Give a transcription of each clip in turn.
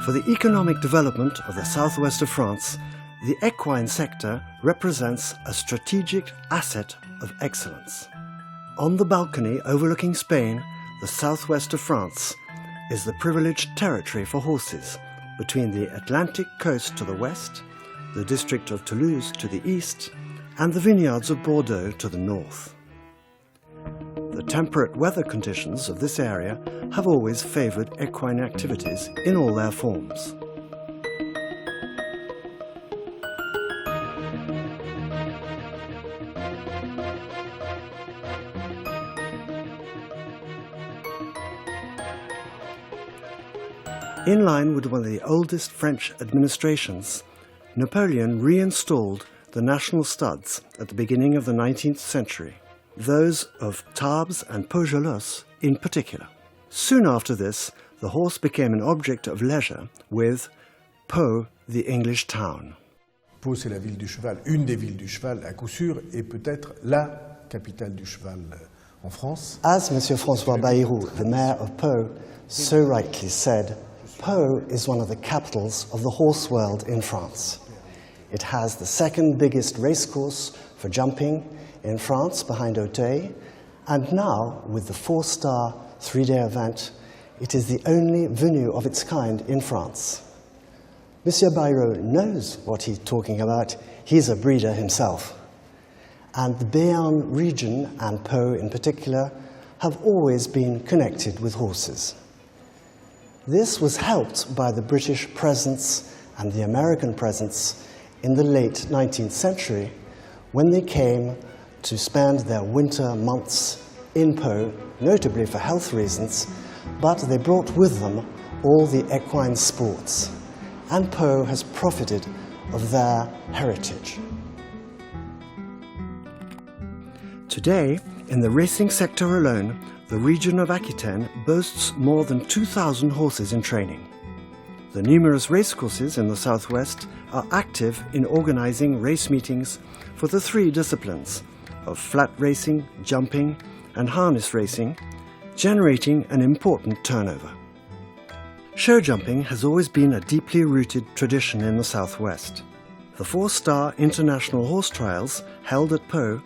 For the economic development of the southwest of France, the equine sector represents a strategic asset of excellence. On the balcony overlooking Spain, the southwest of France is the privileged territory for horses between the Atlantic coast to the west, the district of Toulouse to the east, and the vineyards of Bordeaux to the north. The temperate weather conditions of this area have always favoured equine activities in all their forms. In line with one of the oldest French administrations, Napoleon reinstalled the national studs at the beginning of the 19th century, those of Tarbes and Pau-Gelos in particular. Soon after this, the horse became an object of leisure with Pau, the English town. Pau, c'est la ville du cheval, une des villes du cheval à coup sûr, et peut-être la capitale du cheval en France. As M. François Bayrou, the mayor of Pau, so rightly said, Pau is one of the capitals of the horse world in France. It has the second biggest racecourse for jumping in France behind Auteuil, and now, with the 4-star 3-day event, it is the only venue of its kind in France. Monsieur Bayrou knows what he's talking about. He's a breeder himself. And the Béarn region, and Pau in particular, have always been connected with horses. This was helped by the British presence and the American presence in the late 19th century, when they came to spend their winter months in Pau, notably for health reasons, but they brought with them all the equine sports, and Pau has profited of their heritage. Today, in the racing sector alone, the region of Aquitaine boasts more than 2,000 horses in training. The numerous racecourses in the southwest are active in organizing race meetings for the 3 disciplines of flat racing, jumping, and harness racing, generating an important turnover. Show jumping has always been a deeply rooted tradition in the southwest. The 4-star International Horse Trials, held at Pau,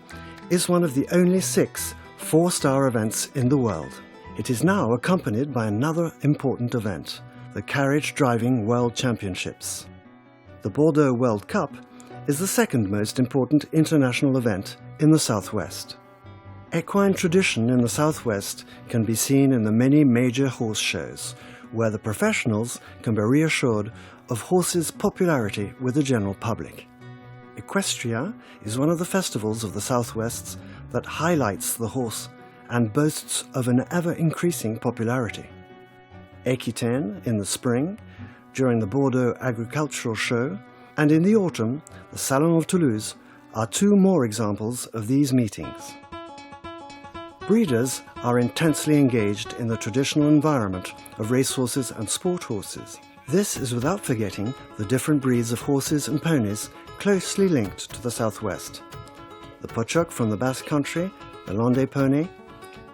is one of the only 6 4-star events in the world. It is now accompanied by another important event, the Carriage Driving World Championships. The Bordeaux World Cup is the second most important international event in the southwest. Equine tradition in the southwest can be seen in the many major horse shows, where the professionals can be reassured of horses' popularity with the general public. Equestria is one of the festivals of the southwest that highlights the horse and boasts of an ever-increasing popularity. Equine in the spring, during the Bordeaux Agricultural Show, and in the autumn, the Salon of Toulouse, are 2 more examples of these meetings. Breeders are intensely engaged in the traditional environment of racehorses and sport horses. This is without forgetting the different breeds of horses and ponies closely linked to the southwest. The Pochok from the Basque Country, the Landais pony,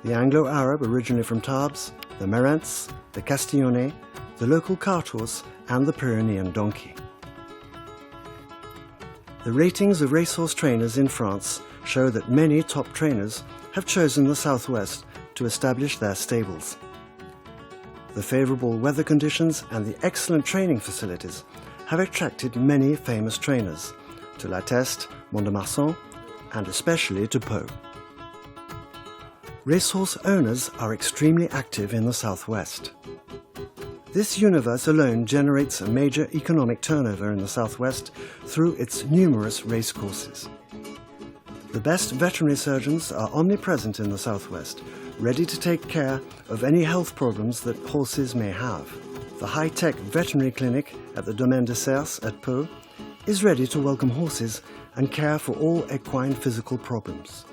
the Anglo-Arab originally from Tarbes, the Merentz, the Castillonnais, the local cart horse, and the Pyrenean donkey. The ratings of racehorse trainers in France show that many top trainers have chosen the southwest to establish their stables. The favourable weather conditions and the excellent training facilities have attracted many famous trainers to La Teste, Mont-de-Marsan, and especially to Pau. Racehorse owners are extremely active in the southwest. This universe alone generates a major economic turnover in the southwest through its numerous racecourses. The best veterinary surgeons are omnipresent in the southwest, ready to take care of any health problems that horses may have. The high-tech veterinary clinic at the Domaine de Cerce at Pau is ready to welcome horses and care for all equine physical problems.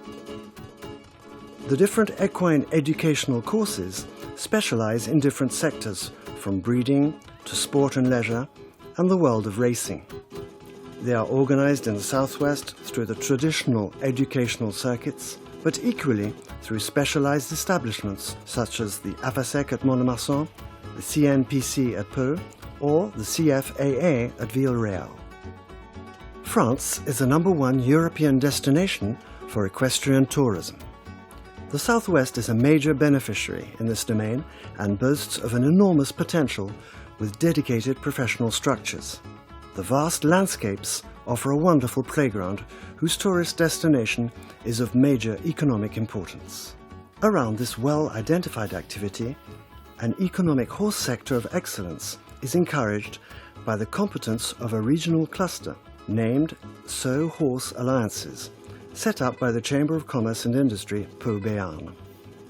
The different equine educational courses specialize in different sectors, from breeding to sport and leisure and the world of racing. They are organized in the southwest through the traditional educational circuits, but equally through specialized establishments such as the AFASEC at Mont-de-Marsan, the CNPC at Pau, or the CFAA at Filiere. France is the #1 European destination for equestrian tourism. The Southwest is a major beneficiary in this domain and boasts of an enormous potential with dedicated professional structures. The vast landscapes offer a wonderful playground whose tourist destination is of major economic importance. Around this well-identified activity, an economic horse sector of excellence is encouraged by the competence of a regional cluster named SOPP Horse Alliances, set up by the Chamber of Commerce and Industry, Pau Béarn.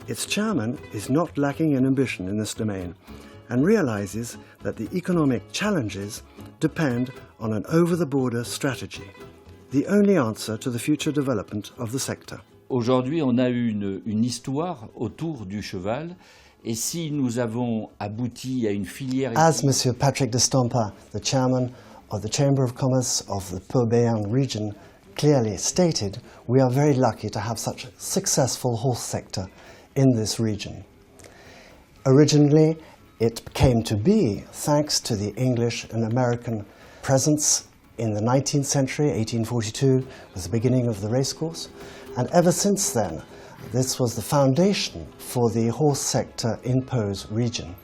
Its chairman is not lacking in ambition in this domain and realizes that the economic challenges depend on an over-the-border strategy, the only answer to the future development of the sector. Aujourd'hui, on a eu une histoire autour du cheval, et si nous avons abouti à une filière... As Monsieur Patrick de Stampa, the chairman of the Chamber of Commerce of the Pau Béarn region, clearly stated, we are very lucky to have such a successful horse sector in this region. Originally, it came to be thanks to the English and American presence in the 19th century. 1842 was the beginning of the racecourse, and ever since then, this was the foundation for the horse sector in Pau's region.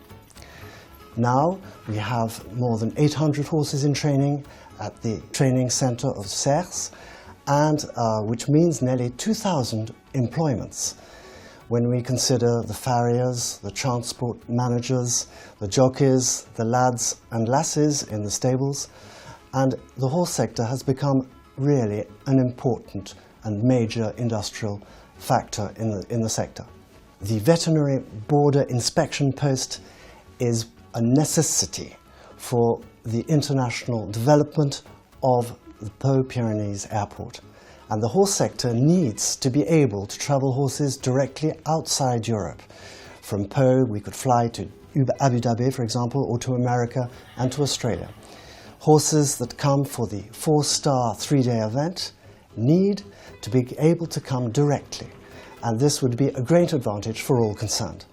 Now we have more than 800 horses in training at the training center of Cers, and which means nearly 2,000 employments. When we consider the farriers, the transport managers, the jockeys, the lads and lasses in the stables, and the horse sector has become really an important and major industrial factor in the sector. The veterinary border inspection post is a necessity for the international development of the Pau-Pyrenees airport. And the horse sector needs to be able to travel horses directly outside Europe. From Pau, we could fly to Abu Dhabi, for example, or to America and to Australia. Horses that come for the 4-star 3-day event need to be able to come directly, and this would be a great advantage for all concerned.